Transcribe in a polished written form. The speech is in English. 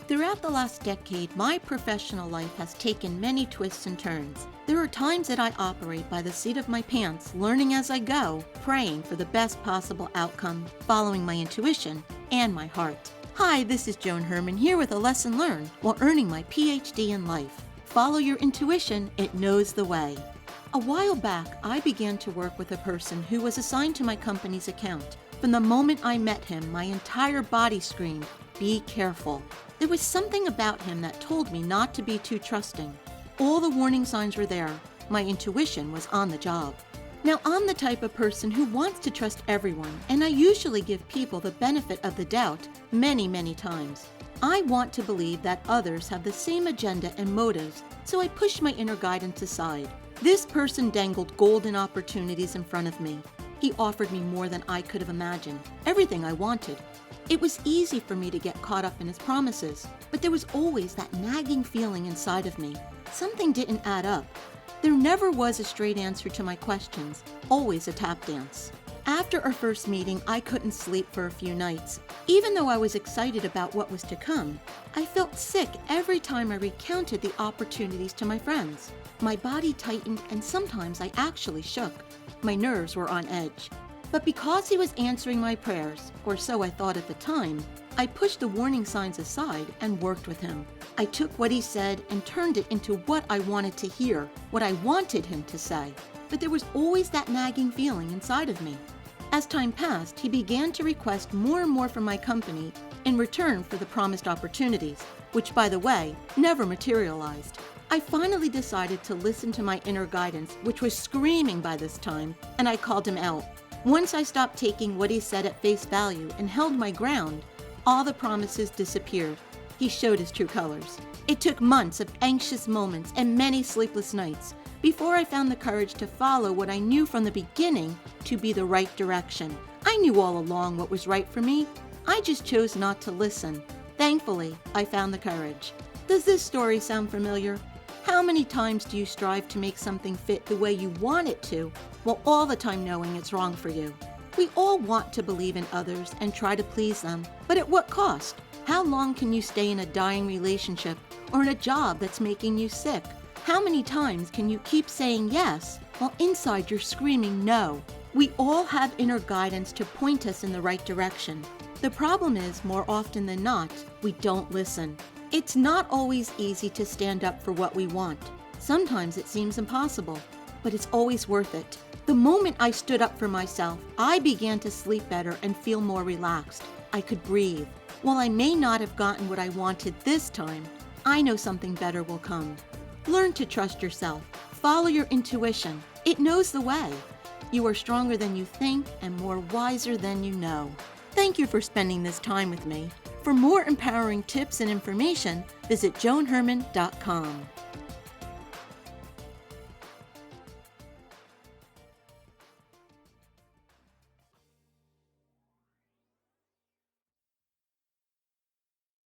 Throughout the last decade, my professional life has taken many twists and turns. There are times that I operate by the seat of my pants, learning as I go, praying for the best possible outcome, following my intuition and my heart. Hi, this is Joan Herman here with a lesson learned while earning my PhD in life. Follow your intuition, it knows the way. A while back, I began to work with a person who was assigned to my company's account. From the moment I met him, my entire body screamed, "Be careful." There was something about him that told me not to be too trusting. All the warning signs were there. My intuition was on the job. Now, I'm the type of person who wants to trust everyone, and I usually give people the benefit of the doubt many times. I want to believe that others have the same agenda and motives, so I push my inner guidance aside. This person dangled golden opportunities in front of me. He offered me more than I could have imagined, everything I wanted. It was easy for me to get caught up in his promises, but there was always that nagging feeling inside of me. Something didn't add up. There never was a straight answer to my questions, always a tap dance. After our first meeting, I couldn't sleep for a few nights. Even though I was excited about what was to come, I felt sick every time I recounted the opportunities to my friends. My body tightened and sometimes I actually shook. My nerves were on edge. But because he was answering my prayers, or so I thought at the time, I pushed the warning signs aside and worked with him. I took what he said and turned it into what I wanted to hear, what I wanted him to say. But there was always that nagging feeling inside of me. As time passed, he began to request more and more from my company in return for the promised opportunities, which, by the way, never materialized. I finally decided to listen to my inner guidance, which was screaming by this time, and I called him out. Once I stopped taking what he said at face value and held my ground, all the promises disappeared. He showed his true colors. It took months of anxious moments and many sleepless nights before I found the courage to follow what I knew from the beginning to be the right direction. I knew all along what was right for me. I just chose not to listen. Thankfully, I found the courage. Does this story sound familiar? How many times do you strive to make something fit the way you want it to, while all the time knowing it's wrong for you? We all want to believe in others and try to please them, but at what cost? How long can you stay in a dying relationship or in a job that's making you sick? How many times can you keep saying yes while inside you're screaming no? We all have inner guidance to point us in the right direction. The problem is, more often than not, we don't listen. It's not always easy to stand up for what we want. Sometimes it seems impossible, but it's always worth it. The moment I stood up for myself, I began to sleep better and feel more relaxed. I could breathe. While I may not have gotten what I wanted this time, I know something better will come. Learn to trust yourself. Follow your intuition. It knows the way. You are stronger than you think and more wiser than you know. Thank you for spending this time with me. For more empowering tips and information, visit joanherman.com.